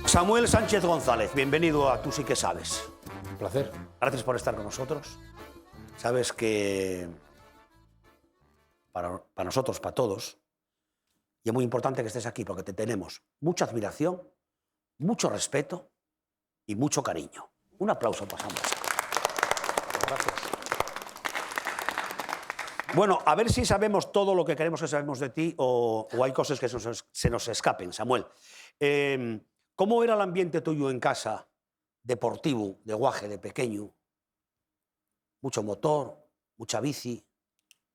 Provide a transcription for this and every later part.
Samuel Sánchez González, bienvenido a Tú sí que sabes. Un placer. Gracias por estar con nosotros. Sabes que para nosotros, para todos, y es muy importante que estés aquí porque te tenemos mucha admiración, mucho respeto y mucho cariño. Un aplauso para Samuel. Gracias. Bueno, a ver si sabemos todo lo que queremos que sabemos de ti o hay cosas que se nos escapen, Samuel. ¿Cómo era el ambiente tuyo en casa, deportivo, de guaje, de pequeño? ¿Mucho motor, mucha bici,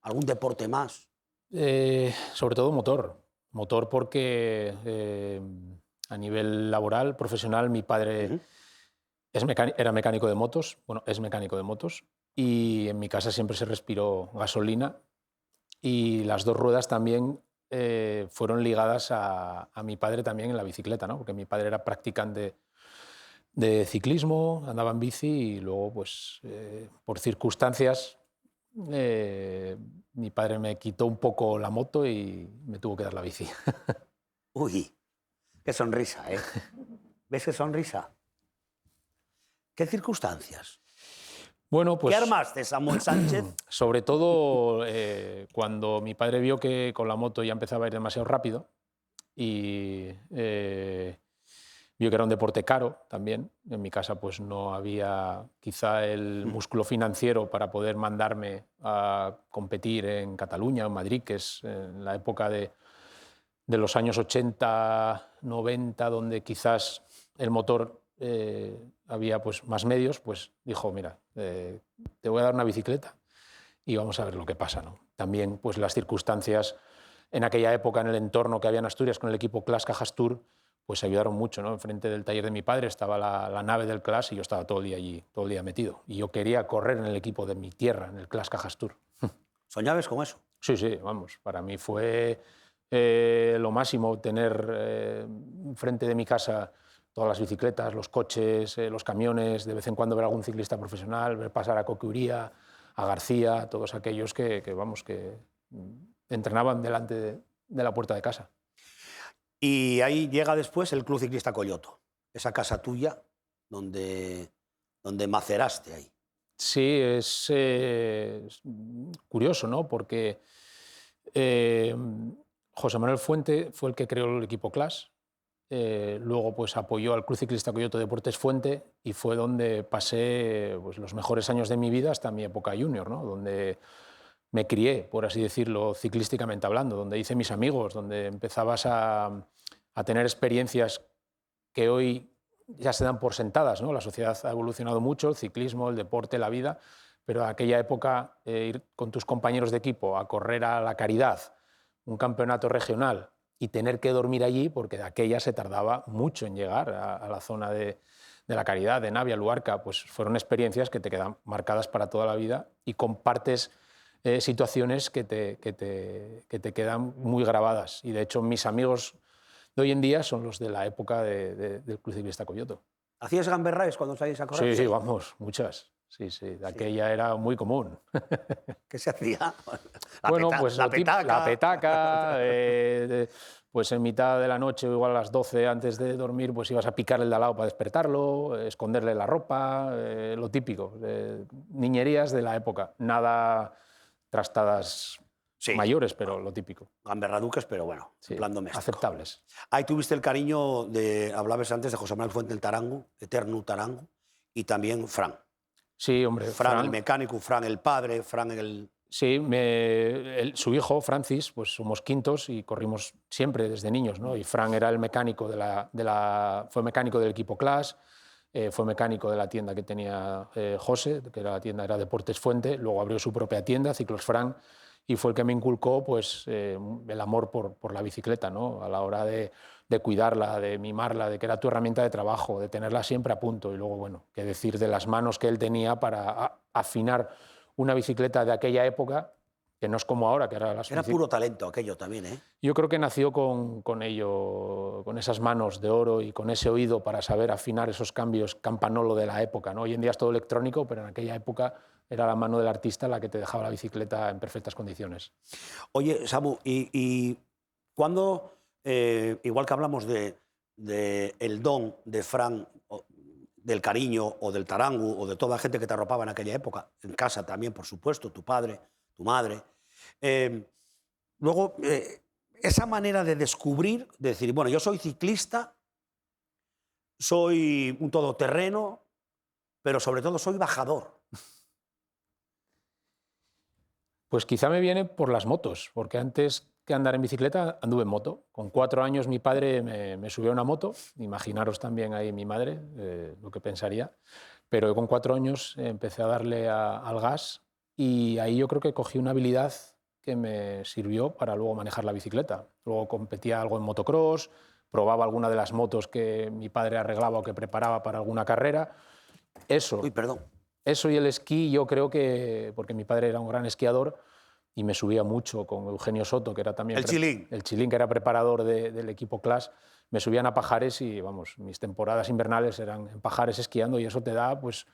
algún deporte más? Sobre todo motor. Motor porque a nivel laboral, profesional, mi padre era mecánico de motos, bueno, es mecánico de motos, y en mi casa siempre se respiró gasolina y las dos ruedas también fueron ligadas a mi padre también en la bicicleta, ¿no? Porque mi padre era practicante de ciclismo, andaba en bici y luego, pues, por circunstancias, mi padre me quitó un poco la moto y me tuvo que dar la bici. Uy, qué sonrisa, ¿eh? ¿Ves qué sonrisa? ¿Qué circunstancias? Bueno, pues, ¿Qué armaste, Samuel Sánchez? sobre todo cuando mi padre vio que con la moto ya empezaba a ir demasiado rápido y vio que era un deporte caro también. En mi casa pues no había quizá el músculo financiero para poder mandarme a competir en Cataluña o en Madrid, que es en la época de los años 80, 90, donde quizás el motor había pues más medios, pues dijo, mira, te voy a dar una bicicleta y vamos a ver lo que pasa, ¿no? También pues las circunstancias en aquella época en el entorno que había en Asturias con el equipo CLAS Cajas Tour pues ayudaron mucho, ¿no? Enfrente del taller de mi padre estaba la nave del CLAS y yo estaba todo el día allí, todo el día metido. Y yo quería correr en el equipo de mi tierra, en el CLAS Cajas Tour. ¿Soñabas con eso? Sí, sí, vamos, para mí fue lo máximo tener frente de mi casa todas las bicicletas, los coches, los camiones, de vez en cuando ver algún ciclista profesional, ver pasar a Coque Uría, a García, todos aquellos que entrenaban delante de la puerta de casa. Y ahí llega después el Club Ciclista Coyoto, esa casa tuya donde maceraste ahí. Sí, es curioso, ¿no? Porque José Manuel Fuente fue el que creó el equipo CLAS, luego pues apoyó al Club Ciclista Coyoto Deportes Fuente y fue donde pasé pues, los mejores años de mi vida hasta mi época junior, ¿no? Donde me crié, por así decirlo, ciclísticamente hablando, donde hice mis amigos, donde empezabas a tener experiencias que hoy ya se dan por sentadas, ¿no? La sociedad ha evolucionado mucho, el ciclismo, el deporte, la vida, pero en aquella época ir con tus compañeros de equipo a correr a La Caridad, un campeonato regional, y tener que dormir allí, porque de aquella se tardaba mucho en llegar a la zona de La Caridad, de Navia, Luarca, pues fueron experiencias que te quedan marcadas para toda la vida y compartes situaciones que te quedan muy grabadas. Y de hecho mis amigos de hoy en día son los de la época del Club Ciclista Coyoto. ¿Hacías gamberraes cuando salías a correr? Sí, sí, vamos, muchas. Sí, sí, de aquella era muy común. ¿Qué se hacía? Bueno, pues la petaca. La petaca, pues en mitad de la noche, o igual a las 12 antes de dormir, pues ibas a picarle el de al lado para despertarlo, esconderle la ropa, lo típico, niñerías de la época. Nada trastadas mayores, pero lo típico. Gamberraduques, pero bueno, sí, en plan doméstico. Aceptables. Ahí tuviste el cariño hablabas antes de José Manuel Fuente el Tarango, Eterno Tarango, y también Fran. Sí, hombre. Fran el mecánico, Fran el padre, Fran el... Sí, su hijo, Francis, pues somos quintos y corrimos siempre desde niños, ¿no? Y Fran era el mecánico fue mecánico del equipo CLAS, fue mecánico de la tienda que tenía José, que la tienda era Deportes Fuente, luego abrió su propia tienda, Ciclos Fran, y fue el que me inculcó pues, el amor por la bicicleta, ¿no? A la hora de cuidarla, de mimarla, de que era tu herramienta de trabajo, de tenerla siempre a punto. Y luego, bueno, qué decir de las manos que él tenía para afinar una bicicleta de aquella época que no es como ahora, que ahora las Era puro talento aquello también, ¿eh? Yo creo que nació con ello, con esas manos de oro y con ese oído para saber afinar esos cambios campanolo de la época, ¿no? Hoy en día es todo electrónico, pero en aquella época era la mano del artista la que te dejaba la bicicleta en perfectas condiciones. Oye, Samu, y cuando, igual que hablamos de el don de Fran, del cariño o del tarangu o de toda la gente que te arropaba en aquella época, en casa también, por supuesto, tu padre, tu madre, eh, luego esa manera de descubrir, de decir, bueno, yo soy ciclista, soy un todoterreno, pero sobre todo soy bajador. Pues quizá me viene por las motos, porque antes que andar en bicicleta anduve en moto. Con 4 años mi padre me subió a una moto, imaginaros también ahí mi madre, lo que pensaría, pero con 4 años empecé a darle al gas y ahí yo creo que cogí una habilidad que me sirvió para luego manejar la bicicleta. Luego competía algo en motocross, probaba alguna de las motos que mi padre arreglaba o que preparaba para alguna carrera. Uy, perdón. Eso y el esquí, yo creo que, porque mi padre era un gran esquiador y me subía mucho con Eugenio Soto, que era también... El Chilín. El Chilín, que era preparador del equipo Clash, me subían a Pajares y, vamos, mis temporadas invernales eran en Pajares esquiando y eso te da, pues,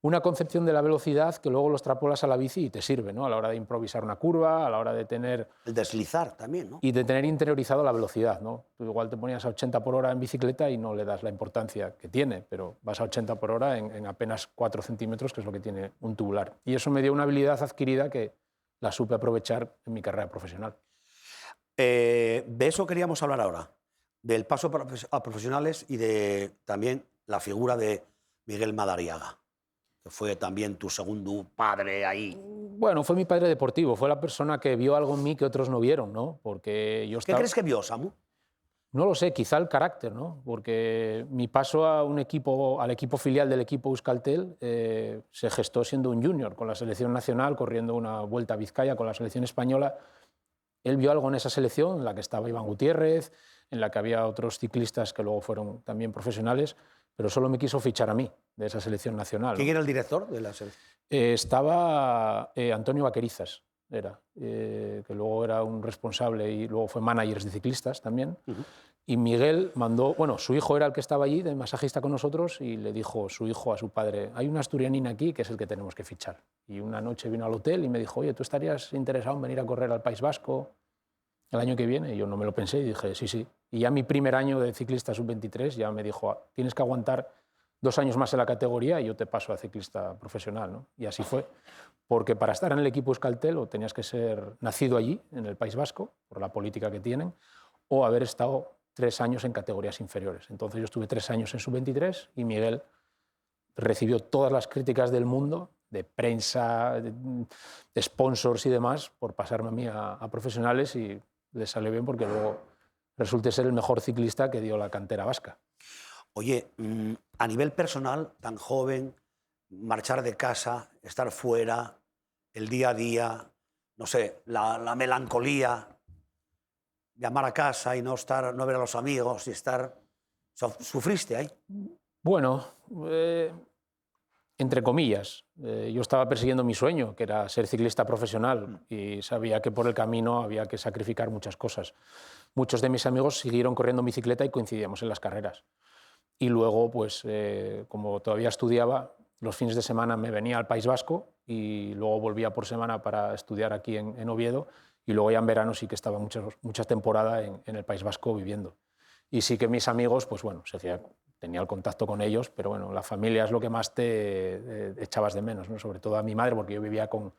una concepción de la velocidad que luego lo extrapolas a la bici y te sirve, ¿no? A la hora de improvisar una curva, a la hora de tener... El deslizar también, ¿no? Y de tener interiorizado la velocidad, ¿no? Tú igual te ponías a 80 por hora en bicicleta y no le das la importancia que tiene, pero vas a 80 por hora en apenas 4 centímetros, que es lo que tiene un tubular. Y eso me dio una habilidad adquirida que la supe aprovechar en mi carrera profesional. De eso queríamos hablar ahora, del paso a profesionales y de también la figura de Miguel Madariaga, que fue también tu segundo padre ahí. Bueno, fue mi padre deportivo, fue la persona que vio algo en mí que otros no vieron, ¿no? Porque yo ¿Qué estaba... crees que vio, Samu? No lo sé, quizá el carácter, ¿no? Porque mi paso a un equipo, al equipo filial del equipo Euskaltel se gestó siendo un junior, con la selección nacional, corriendo una Vuelta a Vizcaya con la selección española. Él vio algo en esa selección, en la que estaba Iván Gutiérrez, en la que había otros ciclistas que luego fueron también profesionales, pero solo me quiso fichar a mí, de esa selección nacional. ¿Quién era el director de la selección? Estaba Antonio Vaquerizas, que luego era un responsable y luego fue manager de ciclistas también. Y Miguel mandó, bueno, su hijo era el que estaba allí, de masajista con nosotros, y le dijo su hijo a su padre, hay un asturianín aquí que es el que tenemos que fichar. Y una noche vino al hotel y me dijo, oye, ¿tú estarías interesado en venir a correr al País Vasco el año que viene? Y yo no me lo pensé y dije, sí, sí. Y ya mi primer año de ciclista sub-23 ya me dijo, tienes que aguantar 2 años más en la categoría y yo te paso a ciclista profesional, ¿no? Y así fue, porque para estar en el equipo Euskaltel o tenías que ser nacido allí, en el País Vasco, por la política que tienen, o haber estado 3 años en categorías inferiores. Entonces yo estuve 3 años en sub-23 y Miguel recibió todas las críticas del mundo, de prensa, de sponsors y demás, por pasarme a mí a profesionales y le salió bien porque luego resulté ser el mejor ciclista que dio la cantera vasca. Oye, a nivel personal, tan joven, marchar de casa, estar fuera, el día a día, no sé, la melancolía, llamar a casa y no ver a los amigos y estar... ¿Sufriste ahí? Bueno, entre comillas. Yo estaba persiguiendo mi sueño, que era ser ciclista profesional, y sabía que por el camino había que sacrificar muchas cosas. Muchos de mis amigos siguieron corriendo en bicicleta y coincidíamos en las carreras. Y luego, pues, como todavía estudiaba, los fines de semana me venía al País Vasco y luego volvía por semana para estudiar aquí en Oviedo, y luego ya en verano sí que estaba muchas temporadas en el País Vasco viviendo. Y sí que mis amigos, pues bueno, tenía el contacto con ellos, pero bueno, la familia es lo que más te echabas de menos, ¿no? Sobre todo a mi madre, porque yo vivía con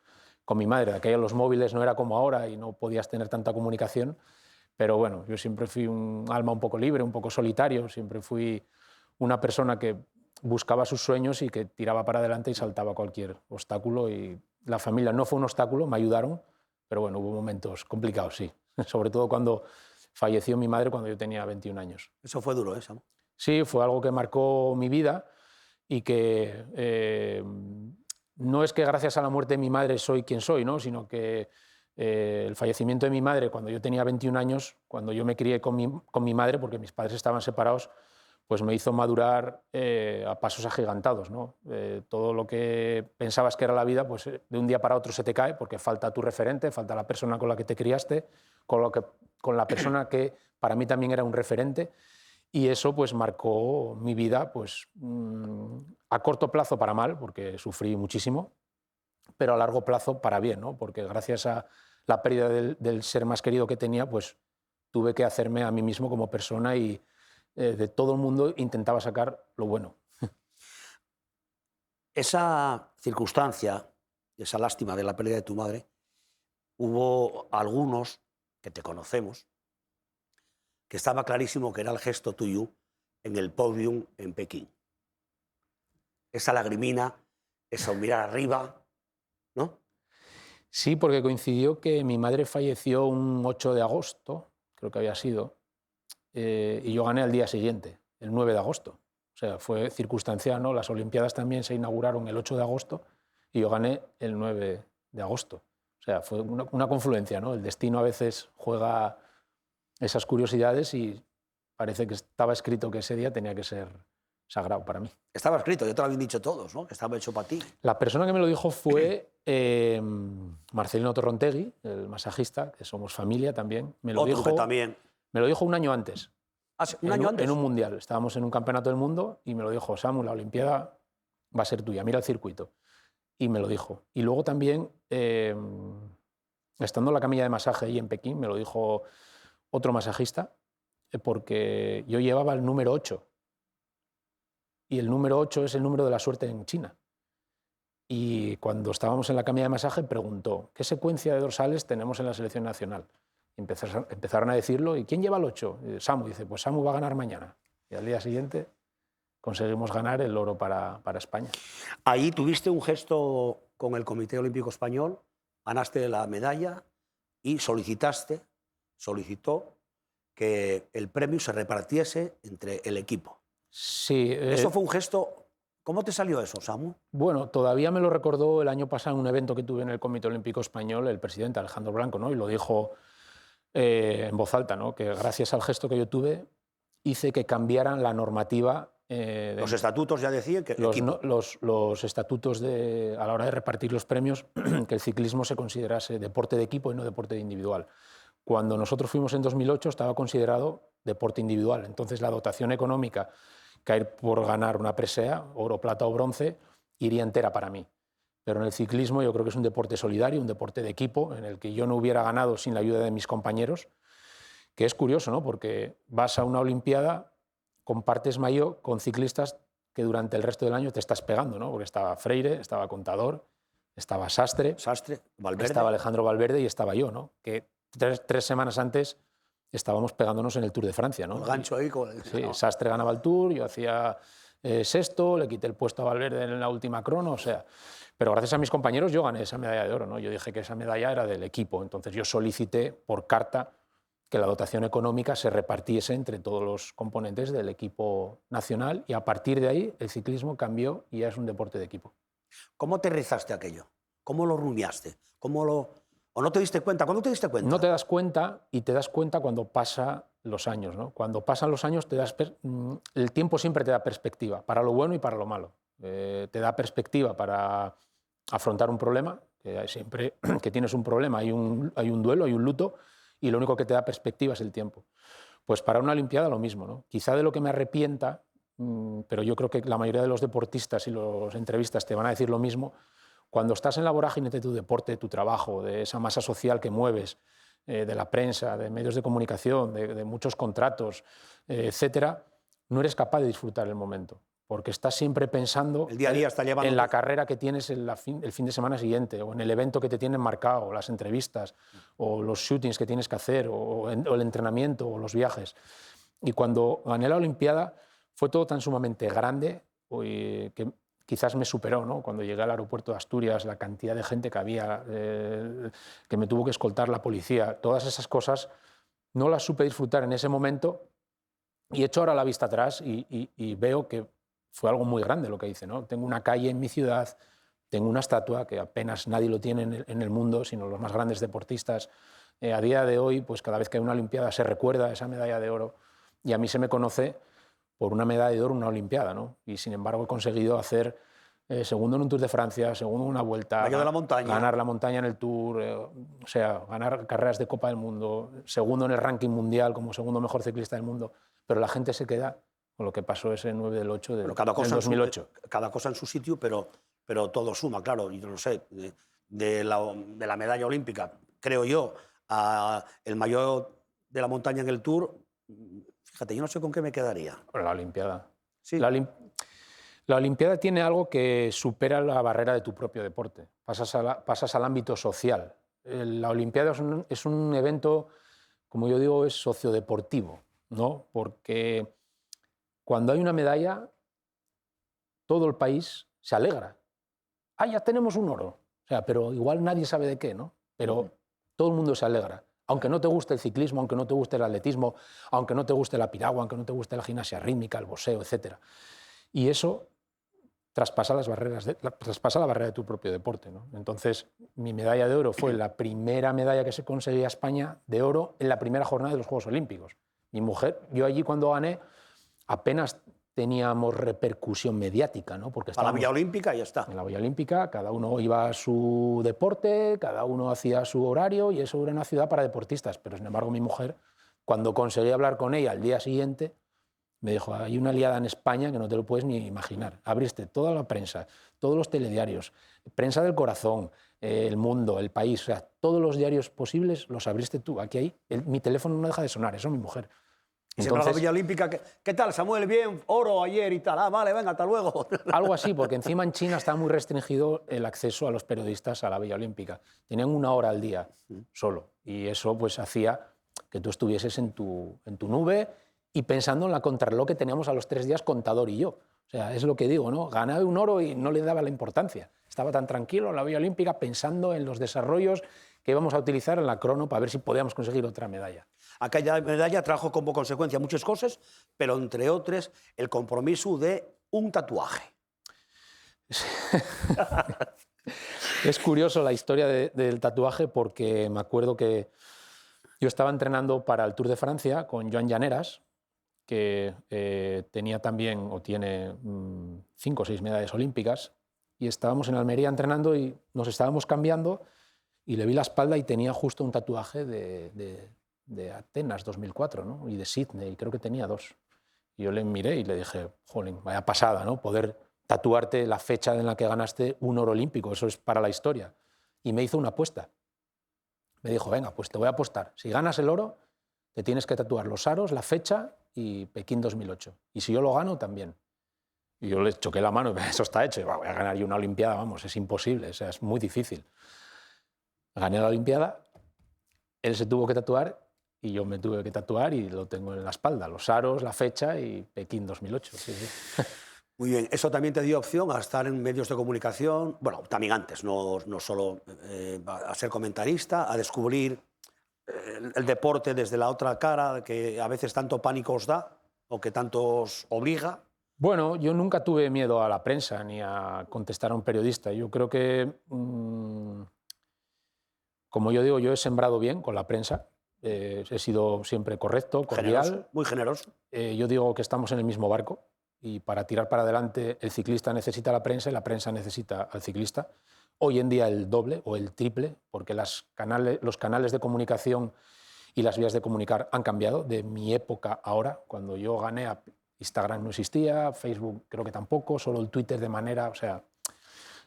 mi madre. De aquellos los móviles no era como ahora y no podías tener tanta comunicación, pero bueno, yo siempre fui un alma un poco libre, un poco solitario, siempre fui una persona que buscaba sus sueños y que tiraba para adelante y saltaba cualquier obstáculo, y la familia no fue un obstáculo, me ayudaron, pero bueno, hubo momentos complicados, sí, sobre todo cuando falleció mi madre cuando yo tenía 21 años. Eso fue duro, ¿eh, Samu? Sí, fue algo que marcó mi vida y que no es que gracias a la muerte de mi madre soy quien soy, ¿no? Sino que el fallecimiento de mi madre cuando yo tenía 21 años, cuando yo me crié con mi madre, porque mis padres estaban separados, pues me hizo madurar a pasos agigantados, ¿no? Todo lo que pensabas que era la vida, pues de un día para otro se te cae porque falta tu referente, falta la persona con la que te criaste, con la persona que para mí también era un referente, y eso pues marcó mi vida pues, a corto plazo para mal, porque sufrí muchísimo, pero a largo plazo para bien, ¿no? Porque gracias a la pérdida del ser más querido que tenía, pues tuve que hacerme a mí mismo como persona y de todo el mundo intentaba sacar lo bueno. Esa circunstancia, esa lástima de la pérdida de tu madre, hubo algunos que te conocemos que estaba clarísimo que era el gesto tuyo en el podium en Pekín. Esa lagrimina, esa mirar arriba, ¿no? Sí, porque coincidió que mi madre falleció un 8 de agosto, creo que había sido, y yo gané al día siguiente, el 9 de agosto. O sea, fue circunstancial, ¿no? Las Olimpiadas también se inauguraron el 8 de agosto y yo gané el 9 de agosto. O sea, fue una confluencia, ¿no? El destino a veces juega esas curiosidades y parece que estaba escrito que ese día tenía que ser sagrado para mí. Estaba escrito, ya te lo habían dicho todos, ¿no? Que estaba hecho para ti. La persona que me lo dijo fue Marcelino Torrontegui, el masajista, que somos familia también. Me lo Otro que también. Me lo dijo un año antes. Ah, sí, un año antes. En un mundial. Estábamos en un campeonato del mundo y me lo dijo: Samu, la Olimpiada va a ser tuya, mira el circuito. Y me lo dijo. Y luego también, estando en la camilla de masaje ahí en Pekín, me lo dijo otro masajista, porque yo llevaba el número 8. Y el número 8 es el número de la suerte en China. Y cuando estábamos en la camilla de masaje preguntó: ¿qué secuencia de dorsales tenemos en la selección nacional? Y empezaron a decirlo. ¿Y quién lleva el 8? Samu. Dice: pues Samu va a ganar mañana. Y al día siguiente conseguimos ganar el oro para España. Ahí tuviste un gesto con el Comité Olímpico Español, ganaste la medalla y solicitó que el premio se repartiese entre el equipo. Sí. Eso fue un gesto. ¿Cómo te salió eso, Samu? Bueno, todavía me lo recordó el año pasado en un evento que tuve en el Comité Olímpico Español el presidente Alejandro Blanco, ¿no? Y lo dijo en voz alta, ¿no? Que gracias al gesto que yo tuve hice que cambiaran la normativa. Los estatutos ya decían que los estatutos a la hora de repartir los premios, que el ciclismo se considerase deporte de equipo y no deporte individual. Cuando nosotros fuimos en 2008 estaba considerado deporte individual. Entonces la dotación económica que hay por ganar una presea, oro, plata o bronce, iría entera para mí. Pero en el ciclismo yo creo que es un deporte solidario, un deporte de equipo, en el que yo no hubiera ganado sin la ayuda de mis compañeros, que es curioso, ¿no? Porque vas a una Olimpiada, compartes maillot con ciclistas que durante el resto del año te estás pegando, ¿no? Porque estaba Freire, estaba Contador, estaba Sastre, Valverde. Estaba Alejandro Valverde y estaba yo, ¿no? Que tres semanas antes estábamos pegándonos en el Tour de Francia, ¿no? El gancho ahí con el... Sí, Sastre ganaba el Tour, yo hacía sexto, le quité el puesto a Valverde en la última crono, o sea... Pero gracias a mis compañeros yo gané esa medalla de oro, ¿no? Yo dije que esa medalla era del equipo, entonces yo solicité por carta que la dotación económica se repartiese entre todos los componentes del equipo nacional y a partir de ahí el ciclismo cambió y ya es un deporte de equipo. ¿Cómo aterrizaste aquello? ¿Cómo lo rumiaste? ¿O no te diste cuenta? ¿Cuándo te diste cuenta? No te das cuenta y te das cuenta cuando pasan los años, ¿no? Cuando pasan los años el tiempo siempre te da perspectiva, para lo bueno y para lo malo. Te da perspectiva para afrontar un problema, que siempre que tienes un problema hay un duelo, hay un luto, y lo único que te da perspectiva es el tiempo. Pues para una Olimpiada lo mismo, ¿no? Quizá de lo que me arrepienta, pero yo creo que la mayoría de los deportistas y los entrevistas te van a decir lo mismo, cuando estás en la vorágine de tu deporte, de tu trabajo, de esa masa social que mueves, de la prensa, de medios de comunicación, de muchos contratos, etcétera, no eres capaz de disfrutar el momento, porque estás siempre pensando el día a día está llevando en la carrera que tienes el fin de semana siguiente, o en el evento que te tienen marcado, o las entrevistas, o los shootings que tienes que hacer, o el entrenamiento, o los viajes. Y cuando gané la Olimpiada fue todo tan sumamente grande que quizás me superó, ¿no? Cuando llegué al aeropuerto de Asturias, la cantidad de gente que había, que me tuvo que escoltar la policía, todas esas cosas no las supe disfrutar en ese momento y echo ahora la vista atrás y veo que fue algo muy grande lo que hice, ¿no? Tengo una calle en mi ciudad, tengo una estatua que apenas nadie lo tiene en el mundo, sino los más grandes deportistas. A día de hoy, pues cada vez que hay una Olimpiada se recuerda esa medalla de oro y a mí se me conoce por una medalla de oro en una Olimpiada, ¿no? Y sin embargo he conseguido hacer segundo en un Tour de Francia, segundo en una vuelta, Mayor de la montaña. ganar la montaña en el Tour, o sea, ganar carreras de Copa del Mundo, segundo en el ranking mundial como segundo mejor ciclista del mundo, pero la gente se queda con lo que pasó ese 9 del 8 del 2008. Cada cosa en su sitio, pero todo suma, claro. Yo no sé, de la medalla olímpica, creo yo, a el mayor de la montaña en el Tour, fíjate, yo no sé con qué me quedaría. La Olimpiada. Sí. La Olimpiada tiene algo que supera la barrera de tu propio deporte. Pasas al ámbito social. La Olimpiada es un evento, como yo digo, es sociodeportivo, ¿no? Porque cuando hay una medalla, todo el país se alegra. ¡Ah, ya tenemos un oro! O sea, pero igual nadie sabe de qué, ¿no? Pero todo el mundo se alegra. Aunque no te guste el ciclismo, aunque no te guste el atletismo, aunque no te guste la piragua, aunque no te guste la gimnasia rítmica, el boxeo, etc. Y eso traspasa la barrera de tu propio deporte, ¿no? Entonces, mi medalla de oro fue la primera medalla que se conseguía a España de oro en la primera jornada de los Juegos Olímpicos. Mi mujer, yo allí cuando gané, apenas teníamos repercusión mediática, ¿no? Porque a la Villa Olímpica y ya está. En la Villa Olímpica, cada uno iba a su deporte, cada uno hacía su horario y eso era una ciudad para deportistas. Pero, sin embargo, mi mujer, cuando conseguí hablar con ella al día siguiente, me dijo, hay una liada en España que no te lo puedes ni imaginar. Abriste toda la prensa, todos los telediarios, prensa del corazón, El Mundo, El País, o sea, todos los diarios posibles los abriste tú. Aquí mi teléfono no deja de sonar, eso es mi mujer. Y entonces, se va a la Villa Olímpica, ¿qué tal, Samuel? Bien, oro ayer y tal. Ah, vale, venga, hasta luego. Algo así, porque encima en China está muy restringido el acceso a los periodistas a la Villa Olímpica. Tenían 1 hora al día solo. Y eso pues hacía que tú estuvieses en tu nube y pensando en la contrarreloj que teníamos a los 3 días, Contador y yo. O sea, es lo que digo, ¿no? Gané un oro y no le daba la importancia. Estaba tan tranquilo en la Villa Olímpica pensando en los desarrollos que íbamos a utilizar en la crono para ver si podíamos conseguir otra medalla. Aquella medalla trajo como consecuencia muchas cosas, pero entre otras el compromiso de un tatuaje. Es curioso la historia del tatuaje porque me acuerdo que yo estaba entrenando para el Tour de Francia con Joan Llaneras, que tenía también o tiene 5 o 6 medallas olímpicas, y estábamos en Almería entrenando y nos estábamos cambiando y le vi la espalda y tenía justo un tatuaje de Atenas 2004, ¿no? Y de Sydney, creo que tenía 2. Y yo le miré y le dije, jolín, vaya pasada, ¿no? Poder tatuarte la fecha en la que ganaste un oro olímpico, eso es para la historia. Y me hizo una apuesta. Me dijo, venga, pues te voy a apostar. Si ganas el oro, te tienes que tatuar los aros, la fecha y Pekín 2008. Y si yo lo gano, también. Y yo le choqué la mano, eso está hecho. Voy a ganar yo una Olimpiada, vamos, es imposible, o sea, es muy difícil. Gané la Olimpiada, él se tuvo que tatuar y yo me tuve que tatuar y lo tengo en la espalda, los aros, la fecha y Pekín 2008. Sí, sí. Muy bien, eso también te dio opción a estar en medios de comunicación, bueno, también antes, no solo a ser comentarista, a descubrir el deporte desde la otra cara, que a veces tanto pánico os da o que tanto os obliga. Bueno, yo nunca tuve miedo a la prensa ni a contestar a un periodista. Yo creo que, como yo digo, yo he sembrado bien con la prensa. He sido siempre correcto, cordial. Generoso, muy generoso. Yo digo que estamos en el mismo barco y para tirar para adelante el ciclista necesita la prensa y la prensa necesita al ciclista. Hoy en día el doble o el triple, porque los canales de comunicación y las vías de comunicar han cambiado de mi época a ahora. Cuando yo gané, Instagram no existía, Facebook creo que tampoco, solo el Twitter de manera, o sea,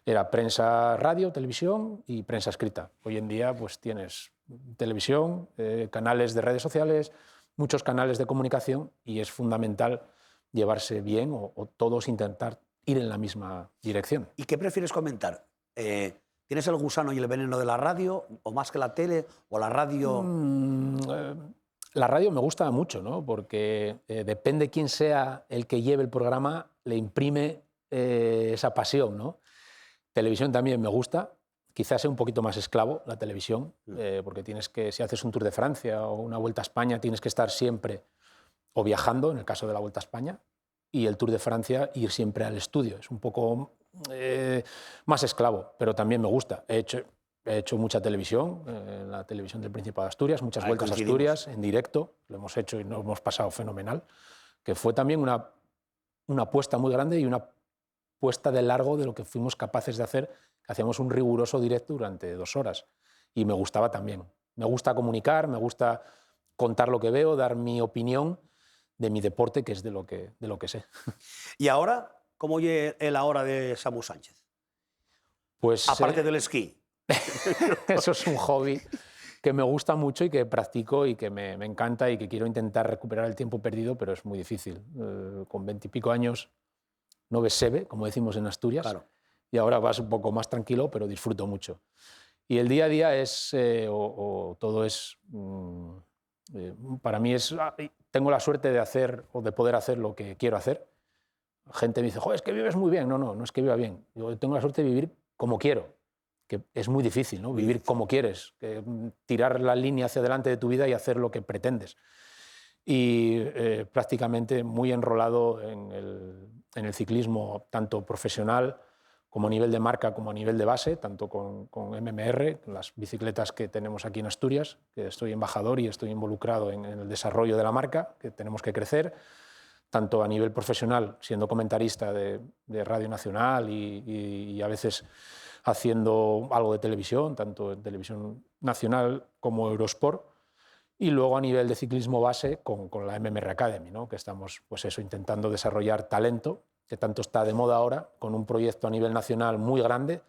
era prensa, radio, televisión y prensa escrita. Hoy en día pues tienes televisión, canales de redes sociales, muchos canales de comunicación y es fundamental llevarse bien o todos intentar ir en la misma dirección. ¿Y qué prefieres comentar? ¿Tienes el gusano y el veneno de la radio o más que la tele o la radio? La radio me gusta mucho, ¿no? Porque depende quién sea el que lleve el programa, le imprime esa pasión, ¿no? Televisión también me gusta, quizás sea un poquito más esclavo la televisión, porque tienes que, si haces un Tour de Francia o una Vuelta a España, tienes que estar siempre o viajando, en el caso de la Vuelta a España, y el Tour de Francia ir siempre al estudio. Es un poco más esclavo, pero también me gusta. He hecho mucha televisión, en la televisión del Principado de Asturias, muchas vueltas a Asturias en directo, lo hemos hecho y nos hemos pasado fenomenal, que fue también una una apuesta muy grande y una apuesta de largo de lo que fuimos capaces de hacer, que hacíamos un riguroso directo durante 2 horas. Y me gustaba también. Me gusta comunicar, me gusta contar lo que veo, dar mi opinión de mi deporte, que es de lo que sé. ¿Y ahora cómo oye el ahora de Samu Sánchez? Pues, Aparte del esquí. eso es un hobby que me gusta mucho y que practico y que me encanta y que quiero intentar recuperar el tiempo perdido, pero es muy difícil. Con 20 y pico años no ves sebe, como decimos en Asturias, Claro. y ahora vas un poco más tranquilo, pero disfruto mucho. Y el día a día es, o todo es, para mí es, tengo la suerte de hacer o de poder hacer lo que quiero hacer. Gente me dice, joder, es que vives muy bien. No, no, no es que viva bien. Yo tengo la suerte de vivir como quiero, que es muy difícil, ¿no? Vivir como quieres, tirar la línea hacia adelante de tu vida y hacer lo que pretendes. Y prácticamente muy enrolado en el ciclismo, tanto profesional como a nivel de marca, como a nivel de base, tanto con MMR, las bicicletas que tenemos aquí en Asturias, que estoy embajador y estoy involucrado en el desarrollo de la marca, que tenemos que crecer, tanto a nivel profesional, siendo comentarista de Radio Nacional y a veces haciendo algo de televisión, tanto en televisión nacional como Eurosport, y luego a nivel de ciclismo base con la MMR Academy, ¿no? Que estamos pues eso, intentando desarrollar talento, que tanto está de moda ahora, con un proyecto a nivel nacional muy grande.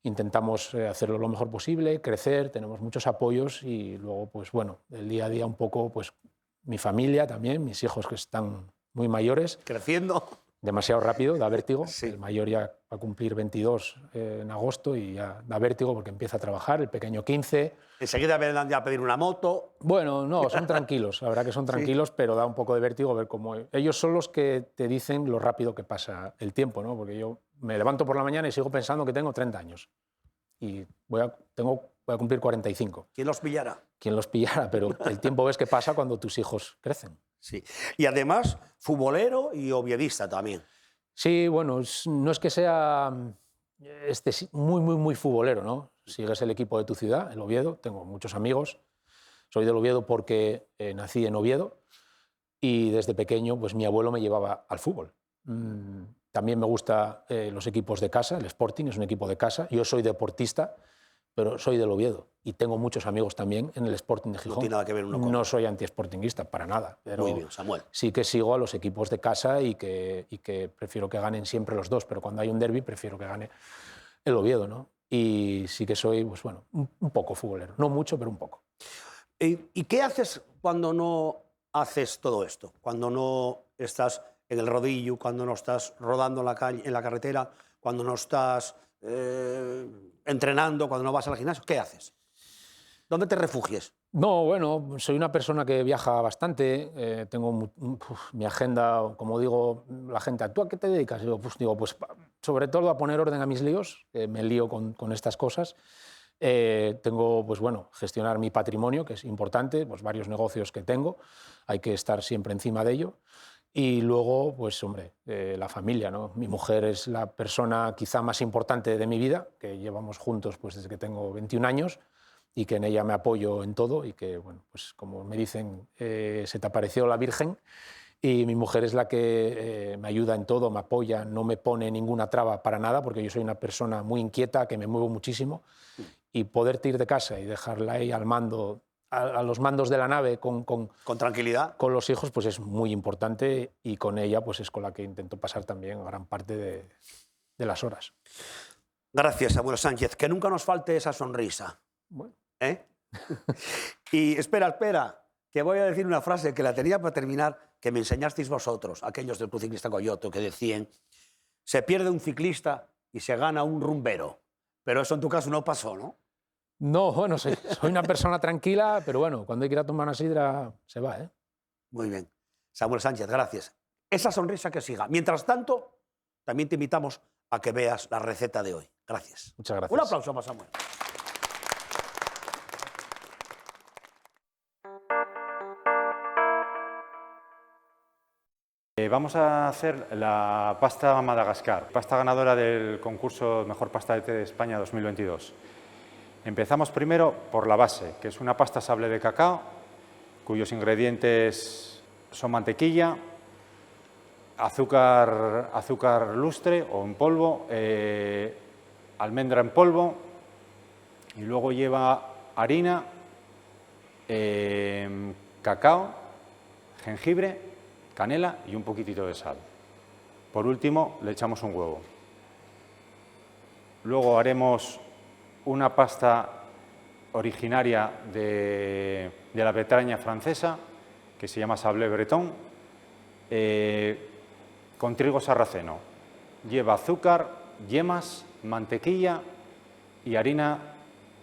Intentamos hacerlo lo mejor posible, crecer, tenemos muchos apoyos y luego, pues bueno, el día a día un poco, pues mi familia también, mis hijos que están muy mayores. Creciendo. Demasiado rápido, da vértigo. Sí. El mayor ya va a cumplir 22 en agosto y ya da vértigo porque empieza a trabajar, el pequeño 15. Enseguida vendrán ya a pedir una moto. Bueno, no, son tranquilos, la verdad que son tranquilos, sí. Pero da un poco de vértigo ver cómo... Ellos son los que te dicen lo rápido que pasa el tiempo, ¿no? Porque yo me levanto por la mañana y sigo pensando que tengo 30 años y voy a cumplir 45. ¿Quién los pillará? ¿Quién los pillará? Pero el tiempo ves que pasa cuando tus hijos crecen. Sí. Y además, futbolero y oviedista también. Sí, bueno, no es que sea muy futbolero, ¿no? Sigues el equipo de tu ciudad, el Oviedo, tengo muchos amigos. Soy del Oviedo porque nací en Oviedo y desde pequeño pues mi abuelo me llevaba al fútbol. También me gustan los equipos de casa, el Sporting es un equipo de casa. Yo soy deportista, pero soy del Oviedo y tengo muchos amigos también en el Sporting de Gijón. No tiene nada que ver uno con... No soy anti-sportinguista, para nada. Pero muy bien, Samuel. Sí que sigo a los equipos de casa y que prefiero que ganen siempre los dos, pero cuando hay un derbi prefiero que gane el Oviedo, ¿no? Y sí que soy, pues bueno, un poco futbolero. No mucho, pero un poco. ¿Y qué haces cuando no haces todo esto? Cuando no estás en el rodillo, cuando no estás rodando en la calle, en la carretera, cuando no estás entrenando, cuando no vas al gimnasio, ¿qué haces? ¿Dónde te refugies? No, bueno, soy una persona que viaja bastante, tengo mi agenda, como digo, la gente, ¿tú a qué te dedicas? Digo, pues sobre todo a poner orden a mis líos, me lío con estas cosas. Tengo, pues bueno, gestionar mi patrimonio, que es importante, pues varios negocios que tengo, hay que estar siempre encima de ello. Y luego, pues hombre, la familia, ¿no? Mi mujer es la persona quizá más importante de mi vida, que llevamos juntos pues desde que tengo 21 años y que en ella me apoyo en todo y que, bueno, pues como me dicen, se te apareció la Virgen y mi mujer es la que me ayuda en todo, me apoya, no me pone ninguna traba para nada porque yo soy una persona muy inquieta, que me muevo muchísimo y poderte ir de casa y dejarla ahí al mando, a los mandos de la nave con tranquilidad, con los hijos, pues es muy importante y con ella pues es con la que intento pasar también gran parte de las horas. Gracias, Samuel Sánchez. Que nunca nos falte esa sonrisa. Bueno. ¿Eh? Y espera, que voy a decir una frase que la tenía para terminar, que me enseñasteis vosotros, aquellos del Club Ciclista Coyoto, que decían, se pierde un ciclista y se gana un rumbero. Pero eso en tu caso no pasó, ¿no? No, bueno, soy una persona tranquila, pero bueno, cuando hay que ir a tomar una sidra, se va, ¿eh? Muy bien. Samuel Sánchez, gracias. Esa sonrisa que siga. Mientras tanto, también te invitamos a que veas la receta de hoy. Gracias. Muchas gracias. Un aplauso para Samuel. Vamos a hacer la pasta Madagascar, pasta ganadora del concurso Mejor Pasta de Té de España 2022. Empezamos primero por la base, que es una pasta sable de cacao, cuyos ingredientes son mantequilla, azúcar lustre o en polvo, almendra en polvo, y luego lleva harina, cacao, jengibre, canela y un poquitito de sal. Por último, le echamos un huevo. Luego haremos una pasta originaria de la Bretaña francesa, que se llama sablé breton, con trigo sarraceno. Lleva azúcar, yemas, mantequilla y harina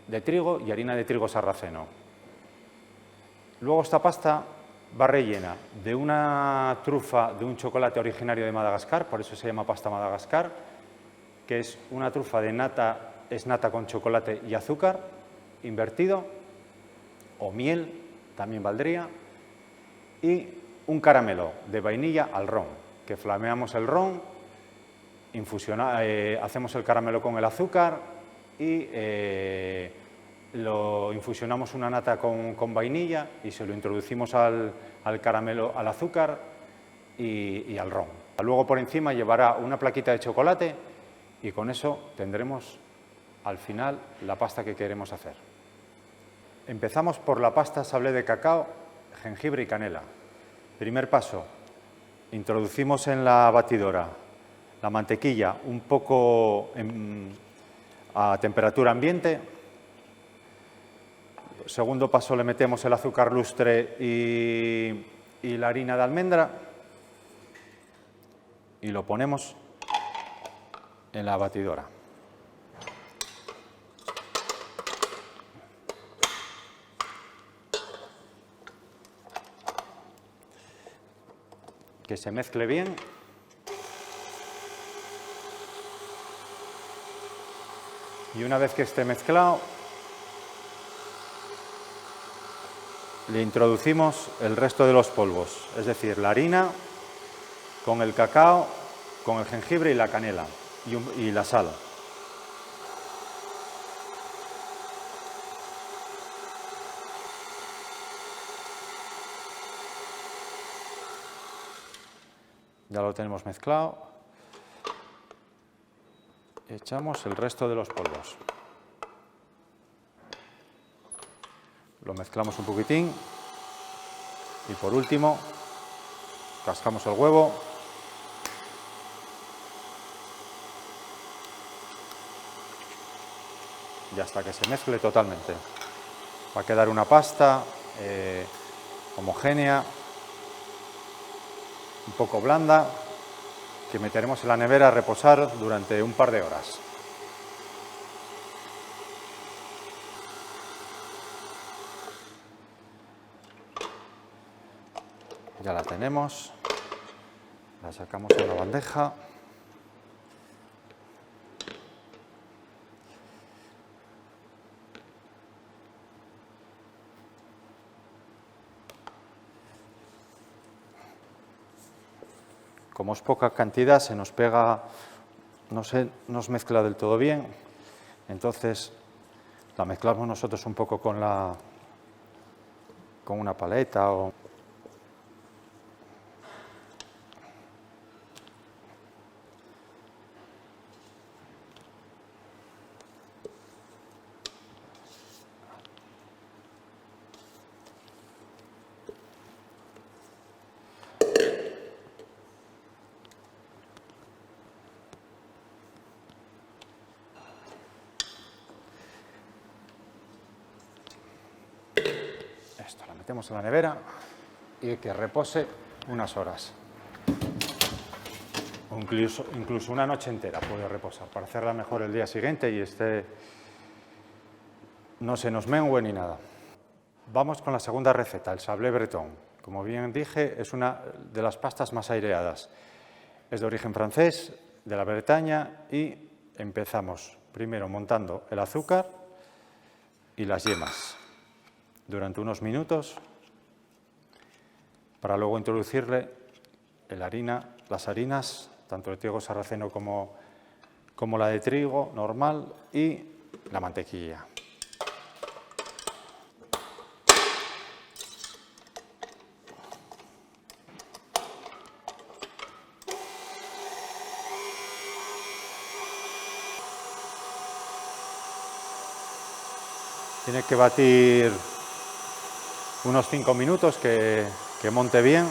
de trigo sarraceno. Luego esta pasta va rellena de una trufa de un chocolate originario de Madagascar, por eso se llama pasta Madagascar, que es una trufa de nata, es nata con chocolate y azúcar invertido, o miel, también valdría, y un caramelo de vainilla al ron, que flameamos el ron, hacemos el caramelo con el azúcar y lo infusionamos una nata con vainilla y se lo introducimos al caramelo, al azúcar y al ron. Luego por encima llevará una plaquita de chocolate y con eso tendremos al final la pasta que queremos hacer. Empezamos por la pasta sablé de cacao, jengibre y canela. Primer paso, introducimos en la batidora la mantequilla un poco a temperatura ambiente. Segundo paso, le metemos el azúcar lustre y la harina de almendra y lo ponemos en la batidora. Que se mezcle bien. Y una vez que esté mezclado, le introducimos el resto de los polvos, es decir, la harina con el cacao, con el jengibre y la canela y la sal. Ya lo tenemos mezclado. Echamos el resto de los polvos. Lo mezclamos un poquitín y por último cascamos el huevo. Y hasta que se mezcle totalmente. Va a quedar una pasta homogénea, un poco blanda, que meteremos en la nevera a reposar durante un par de horas. Ya la tenemos, la sacamos de la bandeja. Como es poca cantidad, se nos pega, no nos mezcla del todo bien, entonces la mezclamos nosotros un poco con una paleta o... Esto la metemos en la nevera y que repose unas horas. O incluso una noche entera puede reposar para hacerla mejor el día siguiente y no se nos mengue ni nada. Vamos con la segunda receta, el sablé breton. Como bien dije, es una de las pastas más aireadas. Es de origen francés, de la Bretaña, y empezamos primero montando el azúcar y las yemas durante unos minutos para luego introducirle las harinas, tanto de trigo sarraceno como la de trigo normal, y la mantequilla. Tiene que batir unos 5 minutos, que monte bien.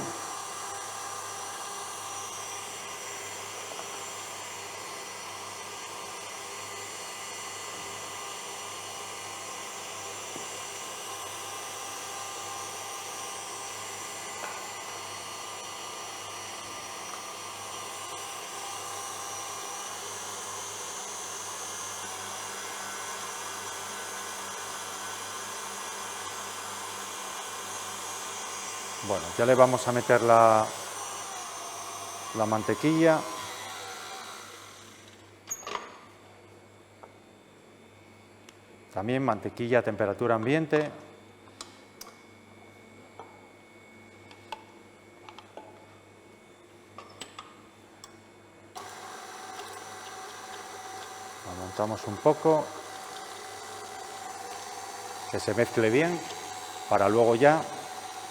Bueno, ya le vamos a meter la mantequilla. También mantequilla a temperatura ambiente. La montamos un poco, que se mezcle bien, para luego ya,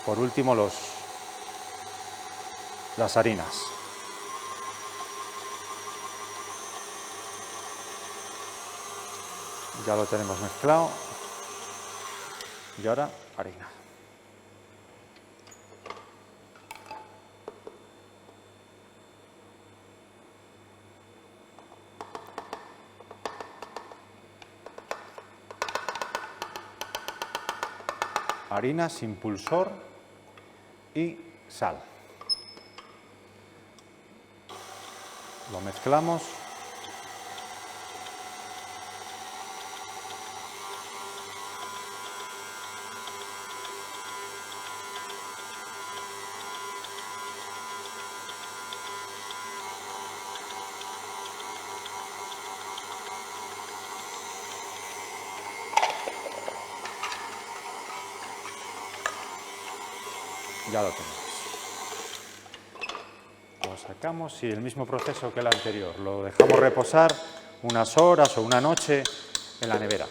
por último, las harinas. Ya lo tenemos mezclado. Y ahora harina. Harina sin pulsor y sal. Lo mezclamos. Ya lo tenemos. Lo sacamos y el mismo proceso que el anterior. Lo dejamos reposar unas horas o una noche en la nevera.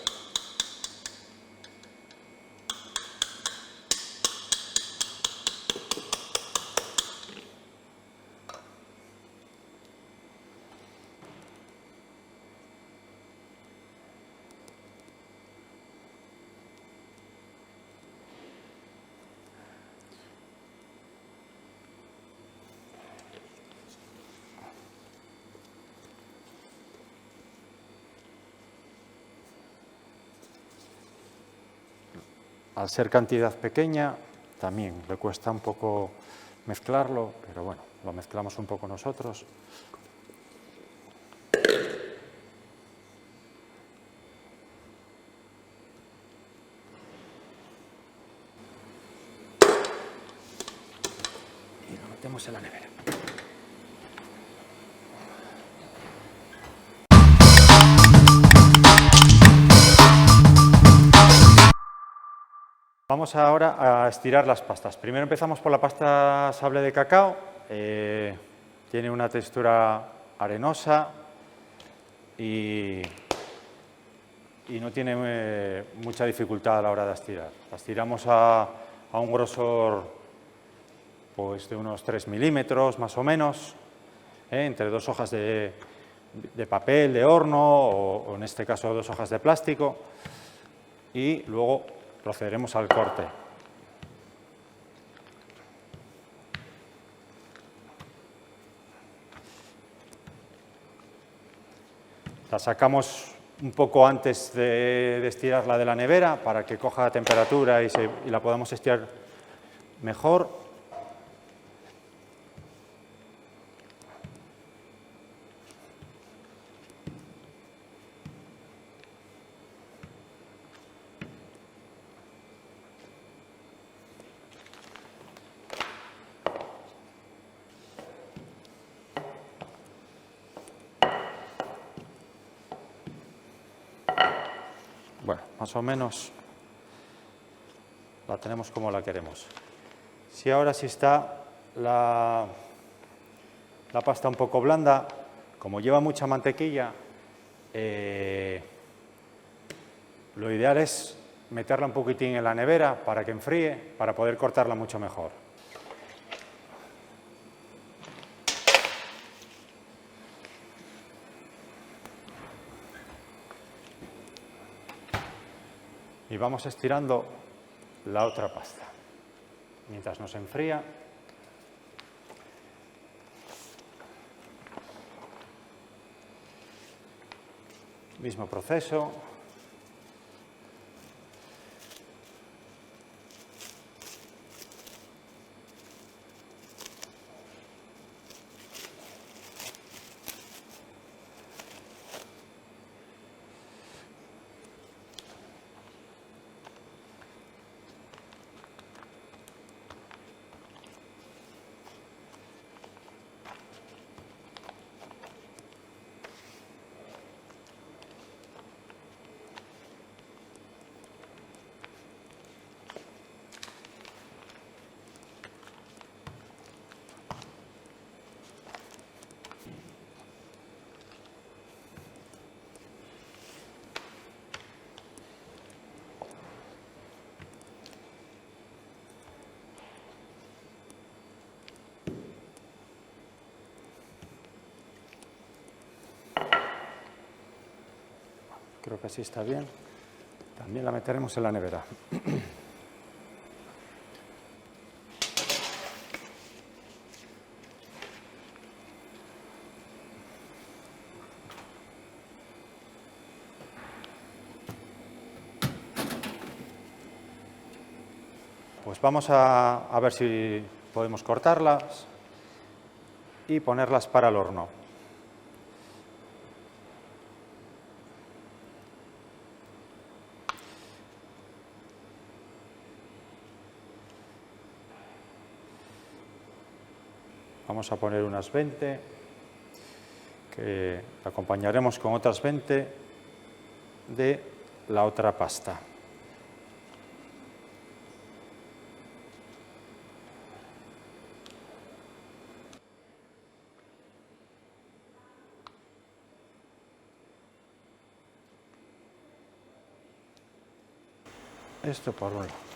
Al ser cantidad pequeña, también le cuesta un poco mezclarlo, pero bueno, lo mezclamos un poco nosotros. Y lo metemos en la nevera. Vamos ahora a estirar las pastas. Primero empezamos por la pasta sable de cacao. Tiene una textura arenosa y no tiene mucha dificultad a la hora de estirar. La estiramos a un grosor pues, de unos 3 milímetros más o menos, entre 2 hojas de papel de horno o en este caso 2 hojas de plástico, y luego procederemos al corte. La sacamos un poco antes de estirarla de la nevera para que coja temperatura y la podamos estirar mejor. Bueno, más o menos la tenemos como la queremos. Si ahora sí está la pasta un poco blanda, como lleva mucha mantequilla, lo ideal es meterla un poquitín en la nevera para que enfríe, para poder cortarla mucho mejor. Y vamos estirando la otra pasta. Mientras nos enfría, mismo proceso. Creo que así está bien. También la meteremos en la nevera. Pues vamos a ver si podemos cortarlas y ponerlas para el horno. Vamos a poner unas 20, que acompañaremos con otras 20 de la otra pasta. Esto por un lado.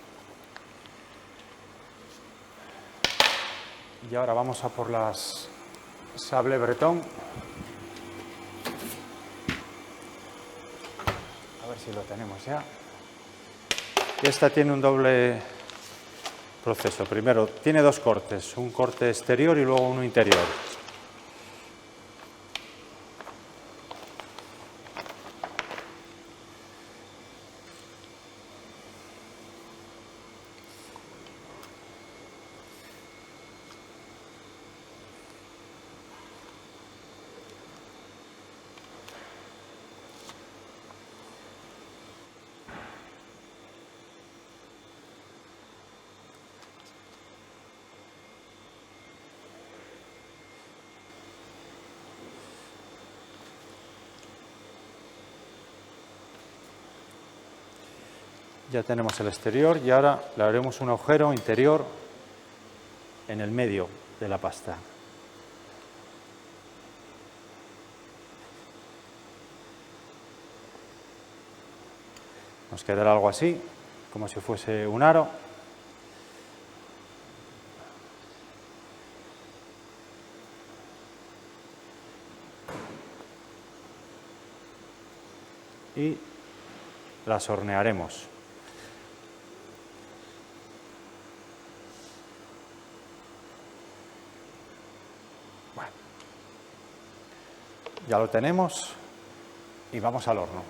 Y ahora vamos a por las sable bretón. A ver si lo tenemos ya. Esta tiene un doble proceso. Primero, tiene dos cortes, un corte exterior y luego uno interior. Ya tenemos el exterior y ahora le haremos un agujero interior en el medio de la pasta. Nos quedará algo así, como si fuese un aro. Y las hornearemos. Bueno, ya lo tenemos y vamos al horno.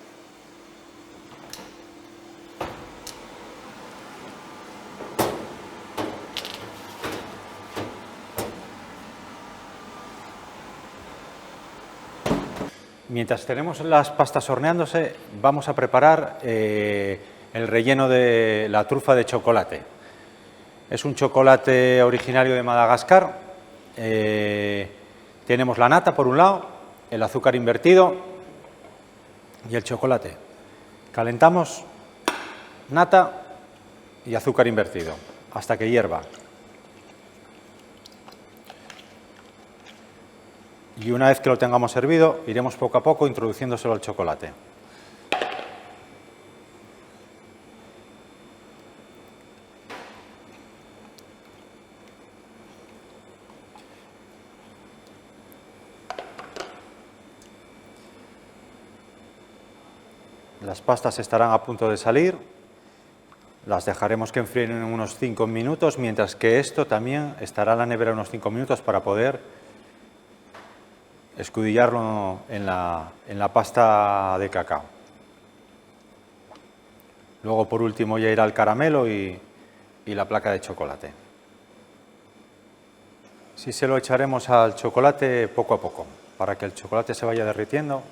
Mientras tenemos las pastas horneándose, vamos a preparar el relleno de la trufa de chocolate. Es un chocolate originario de Madagascar. Tenemos la nata por un lado, el azúcar invertido y el chocolate. Calentamos nata y azúcar invertido hasta que hierva. Y una vez que lo tengamos servido, iremos poco a poco introduciéndoselo al chocolate. Las pastas estarán a punto de salir Las dejaremos que enfríen en unos 5 minutos, mientras que esto también estará en la nevera unos 5 minutos para poder escudillarlo en la pasta de cacao. Luego, por último, ya irá el caramelo y la placa de chocolate. Sí se lo echaremos al chocolate poco a poco, para que el chocolate se vaya derritiendo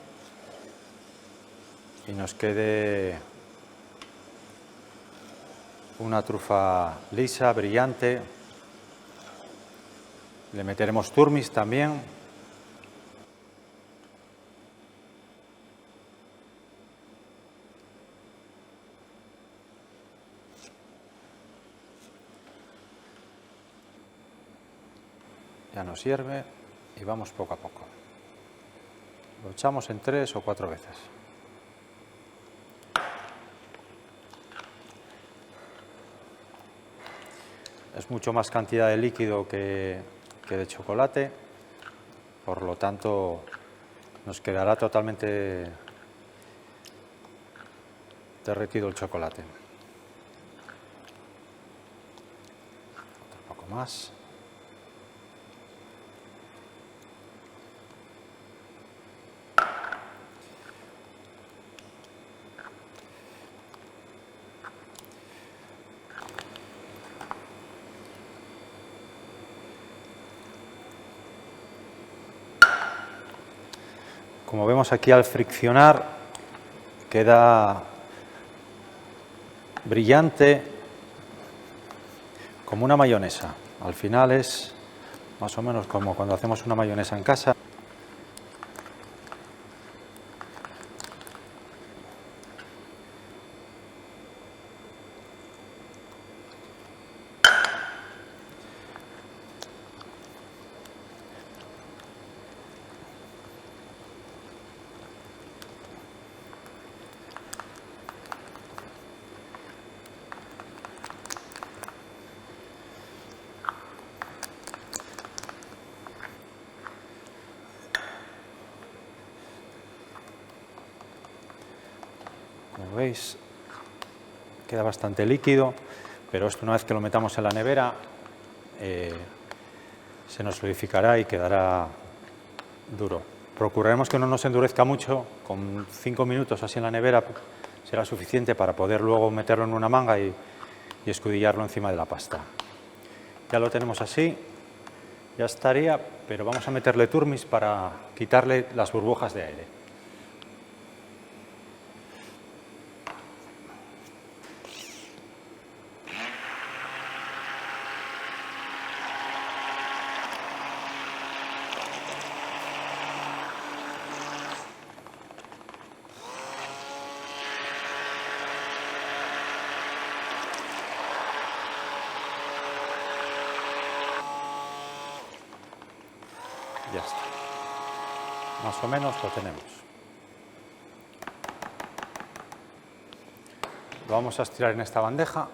y nos quede una trufa lisa, brillante. Le meteremos turmis también. Ya nos sirve y vamos poco a poco. Lo echamos en 3 o 4 veces. Es mucho más cantidad de líquido que de chocolate, por lo tanto nos quedará totalmente derretido el chocolate. Otro poco más. Como vemos aquí, al friccionar queda brillante como una mayonesa. Al final es más o menos como cuando hacemos una mayonesa en casa. Como veis, queda bastante líquido, pero esto, una vez que lo metamos en la nevera, se nos solidificará y quedará duro. Procuraremos que no nos endurezca mucho, con 5 minutos así en la nevera será suficiente para poder luego meterlo en una manga y escudillarlo encima de la pasta. Ya lo tenemos así, ya estaría, pero vamos a meterle turmis para quitarle las burbujas de aire. Ya está. Más o menos lo tenemos. Lo vamos a estirar en esta bandeja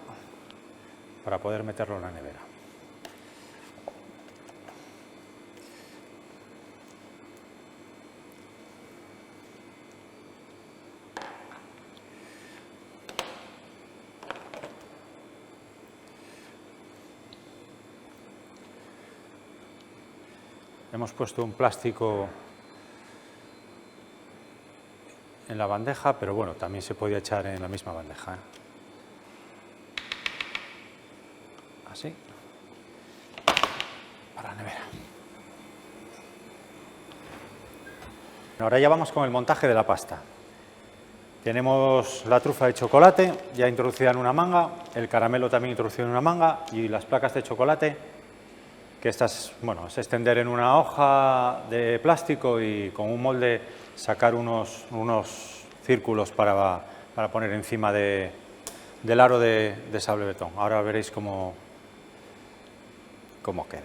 para poder meterlo en la nevera. Hemos puesto un plástico en la bandeja, pero bueno, también se podía echar en la misma bandeja, ¿eh? Así, para la nevera. Ahora ya vamos con el montaje de la pasta. Tenemos la trufa de chocolate ya introducida en una manga, el caramelo también introducido en una manga y las placas de chocolate, que estas, bueno, es extender en una hoja de plástico y con un molde sacar unos círculos para poner encima del aro de sable betón. Ahora veréis cómo queda.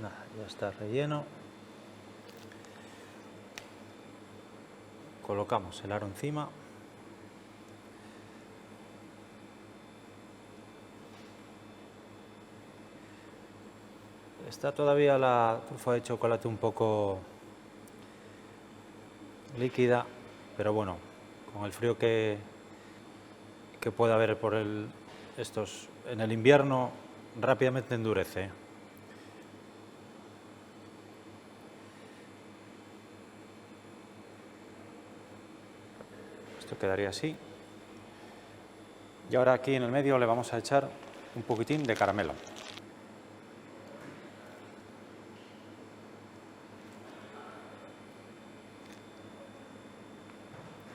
Nada, ya está relleno. Colocamos el aro encima. Está todavía la trufa de chocolate un poco líquida, pero bueno, con el frío que puede haber por estos en el invierno, rápidamente endurece. Esto quedaría así. Y ahora aquí en el medio le vamos a echar un poquitín de caramelo.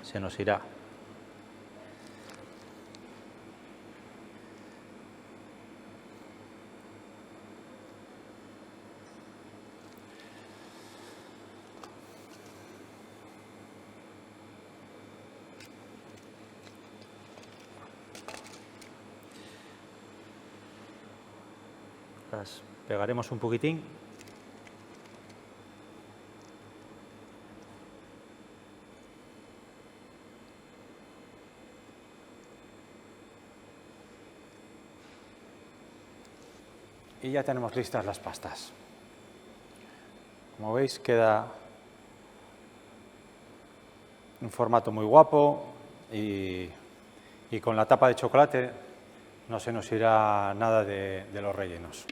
Se nos irá. Las pegaremos un poquitín. Y ya tenemos listas las pastas. Como veis, queda un formato muy guapo y con la tapa de chocolate no se nos irá nada de los rellenos.